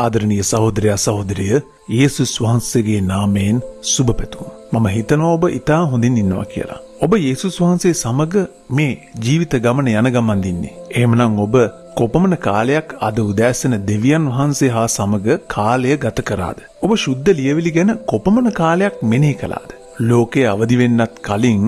ආදරණීය සහෝදරයා සහෝදරිය යේසුස් වහන්සේගේ නාමයෙන් සුබ පැතුම්. මම හිතනවා ඔබ ඉතා හොඳින් ඉන්නවා කියලා. ඔබ යේසුස් වහන්සේ සමග මේ ජීවිත ගමන යන ගමන් දින්නේ. එහෙමනම් ඔබ කොපමණ කාලයක් අද උදෑසන දෙවියන් වහන්සේ හා සමග කාලය ගත කරාද? ඔබ ශුද්ධ ලියවිලි ගැන කොපමණ කාලයක් මෙනෙහි කළාද? ලෝකයේ අවදි වෙන්නත් කලින්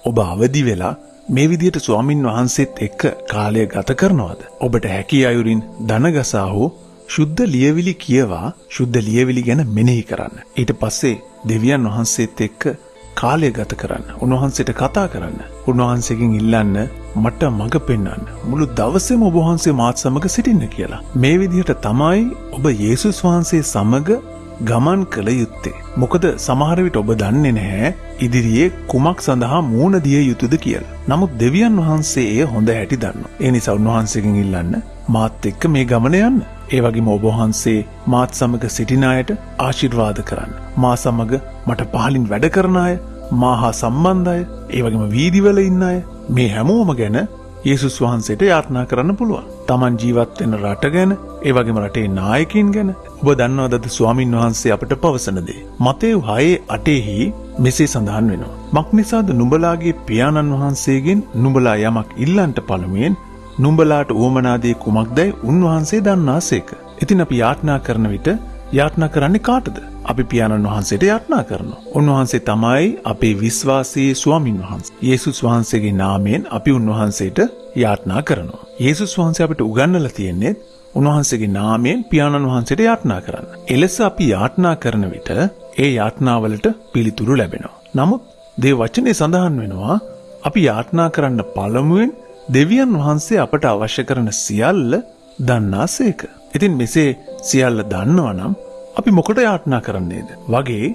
ඔබ අවදි වෙලා මේ විදිහට ස්වාමින් වහන්සේත් එක්ක කාලය ගත කරනවද? ඔබට හැකි අයුරින් දනගසා හෝ ශුද්ධ ලියවිලි කියවා ශුද්ධ ලියවිලි ගැන මෙනෙහි කරන්න. ඊට පස්සේ දෙවියන් වහන්සේත් එක්ක කාලය ගත කරන්න. උන්වහන්සේට කතා කරන්න. උන්වහන්සේගෙන් ඉල්ලන්න මට මඟ පෙන්වන්න. මුළු දවසේම ඔබ වහන්සේ මාත් සමග සිටින්න කියලා. මේ විදිහට තමයි ඔබ යේසුස් වහන්සේ සමග ගමන් කළ යුත්තේ. මොකද සමහර විට ඔබ දන්නේ නැහැ ඉදිරියේ කුමක් සඳහා මූණ දිය යුතුද කියලා. නමුත් දෙවියන් වහන්සේ එය හොඳ හැටි දන්නවා. ඒ නිසා උන්වහන්සේගෙන් ඉල්ලන්න මාත් එක්ක මේ ගමන යන්න. ඒ වගේම ඔබ වහන්සේ මාත් සමග සිටින අයට ආශිර්වාද කරන්න. මා සමග මට පහලින් වැඩ කරන අය, මා හා සම්බන්ධ අය, ඒ වගේම වීදිවල ඉන්න අය, මේ හැමෝම ගැන යේසුස් වහන්සේට යාඥා කරන්න පුළුවන්. Taman ජීවත් වෙන රට ගැන, ඒ වගේම රටේ නායකයින් ගැන ඔබ දන්නවද ස්වාමින් වහන්සේ අපට පවසන දේ? මතේයු 6:8 මෙසේ සඳහන් වෙනවා. මක්නිසාද නුඹලාගේ පියාණන් වහන්සේගෙන් නුඹලා යමක් ඉල්ලන්ට පළමුවෙන් නුඹලාට උවමනා දේ කුමක්දයි උන්වහන්සේ දන්නාසේක. ඉතින් අපි යාඥා කරන විට යාඥා කරන්නේ කාටද? අපි පියාණන් වහන්සේට යාඥා කරනවා. උන්වහන්සේ තමයි අපේ විශ්වාසී ස්වාමින් වහන්සේ. යේසුස් වහන්සේගේ නාමයෙන් අපි උන්වහන්සේට යාඥා කරනවා. යේසුස් වහන්සේ අපිට උගන්වලා තියෙන්නේ උන්වහන්සේගේ නාමයෙන් පියාණන් වහන්සේට යාඥා කරන්න. එලෙස අපි යාඥා කරන විට ඒ යාඥාවලට පිළිතුරු ලැබෙනවා. නමුත් දේව වචනේ සඳහන් වෙනවා අපි යාඥා කරන්න පළමුවෙන් දෙවියන් වහන්සේ අපට අවශ්‍ය කරන සියල්ල දන්නාසේක. ඉතින් මෙසේ සියල්ල දන්නවා නම් අපි මොකට යාඥා කරන්නේද? වගේ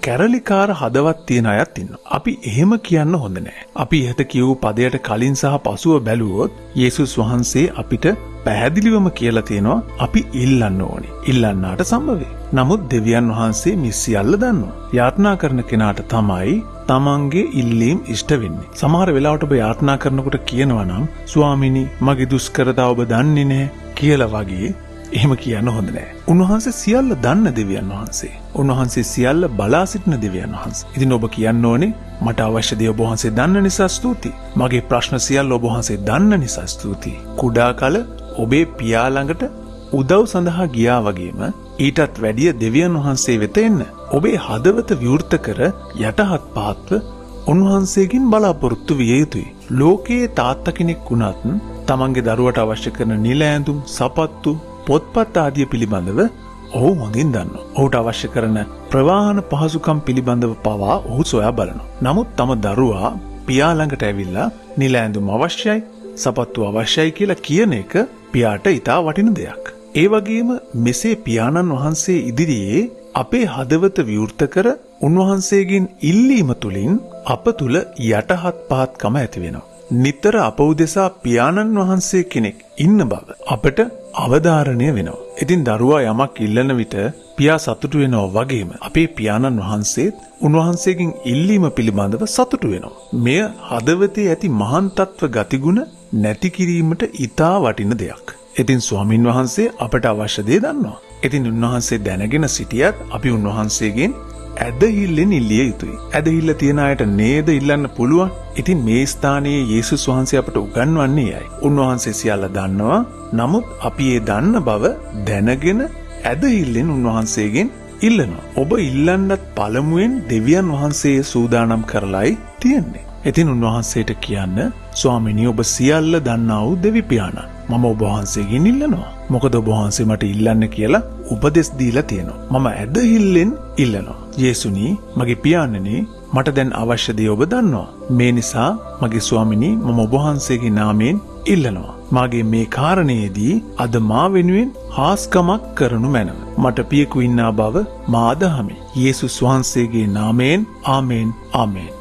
කැරලිකාර හදවත් තියෙන අයත් ඉන්නවා. අපි එහෙම කියන්න හොඳ නැහැ. අපි ඉහත කියූ පදයට කලින් සහ පසුව බැලුවොත් යේසුස් වහන්සේ අපිට පැහැදිලිවම කියලා තියෙනවා අපි ඉල්ලන්න ඕනේ. ඉල්ලන්නාට සම්භවේ. නමුත් දෙවියන් වහන්සේ මේ සියල්ල දන්නවා. යාඥා කරන කෙනාට තමයි තමන්ගේ ඉල්ලීම් ඉෂ්ට වෙන්නේ. සමහර වෙලාවට ඔබ යාඥා කරනකොට කියනවා නම් ස්වාමිනී මගේ දුෂ්කරතා ඔබ දන්නේ නැහැ කියලා වගේ එහෙම කියන්න හොඳ නැහැ. උන්වහන්සේ සියල්ල දන්න දෙවියන් වහන්සේ. උන්වහන්සේ සියල්ල බලා සිටින දෙවියන් වහන්සේ. ඉතින් ඔබ කියන්න ඕනේ මට අවශ්‍ය දේ ඔබ වහන්සේ දන්න නිසා ස්තුතියි. මගේ ප්‍රශ්න සියල්ල ඔබ වහන්සේ දන්න නිසා ස්තුතියි. කුඩා කල ඔබේ පියා ළඟට උදව් සඳහා ගියා වගේම ඊටත් වැඩිය දෙවියන් වහන්සේ වෙත එන්න. ඔබේ හදවත විවෘත කර යටහත් පහත්ව උන්වහන්සේගෙන් බලාපොරොත්තු විය යුතුයි. ලෝකයේ තාත්තා කෙනෙක් වුණත් තමන්ගේ දරුවට අවශ්‍ය කරන නිල ඇඳුම්, සපත්තු, පොත්පත් ආදිය පිළිබඳව ඔහු හොඳින් දන්නවා. ඔහුට අවශ්‍ය කරන ප්‍රවාහන පහසුකම් පිළිබඳව පවා ඔහු සොයා බලනවා. නමුත් තම දරුවා පියා ළඟට ඇවිල්ලා නිල ඇඳුම් අවශ්‍යයි, සපත්තු අවශ්‍යයි කියලා කියන එක පියාට ඉතා වටින දෙයක්. ඒ වගේම මෙසේ පියාණන් වහන්සේ ඉදිරියේ අපේ හදවත විවෘත කර උන්වහන්සේගෙන් ඉල්ලීම තුළින් අප තුල යටහත් පහත්කම ඇති වෙනවා. නිතර අප උදෙසා පියාණන් වහන්සේ කෙනෙක් ඉන්න බව අපට අවධාරණය වෙනවා. ඉතින් දරුවා යමක් ඉල්ලන විට පියා සතුටු වෙනවා වගේම අපේ පියාණන් වහන්සේත් උන්වහන්සේගෙන් ඉල්ලීම පිළිබඳව සතුටු වෙනවා. මෙය හදවතේ ඇති මහාන් තත්ත්ව ගතිගුණ නැති කිරීමට ඉතා වටින දෙයක්. ඉතින් ස්වාමින් වහන්සේ අපට අවශ්‍ය දේ දන්නවා. ඉතින් උන්වහන්සේ දැනගෙන සිටියත් අපි උන්වහන්සේගෙන් ඇදහිල්ලෙන් ඉල්ලිය යුතුයි. ඇදහිල්ල තියන අයට නේද ඉල්ලන්න පුළුවන්. ඉතින් මේ ස්ථානයේ යේසුස් වහන්සේ අපට උගන්වන්නේ යයි. උන්වහන්සේ සියල්ල දන්නවා. නමුත් අපි ඒ දන්න බව දැනගෙන ඇදහිල්ලෙන් උන්වහන්සේගෙන් ඉල්ලනවා. ඔබ ඉල්ලන්නත් පළමුවෙන් දෙවියන් වහන්සේ සූදානම් කරලයි තියෙන්නේ. ඉතින් උන්වහන්සේට කියන්න ස්වාමිනී ඔබ සියල්ල දන්නා වූ දෙවි පියාණන් මම ඔබ වහන්සේගෙන් ඉල්ලනවා. මොකද ඔබ වහන්සේ මට ඉල්ලන්න කියලා උපදෙස් දීලා තියෙනවා. මම ඇදහිල්ලෙන් ඉල්ලනවා. යේසුනි මගේ පියාණනි මට දැන් අවශ්‍ය දේ ඔබ දන්නවා. මේ නිසා මගේ ස්වාමිනී මම ඔබ වහන්සේගේ නාමයෙන් ඉල්ලනවා. මාගේ මේ කාරණේදී අද මා වෙනුවෙන් හාස්කමක් කරනු මැනව. මට පියෙකු ඉන්නා බව මා අදහමි. යේසුස් වහන්සේගේ නාමයෙන් ආමේන් ආමේන්.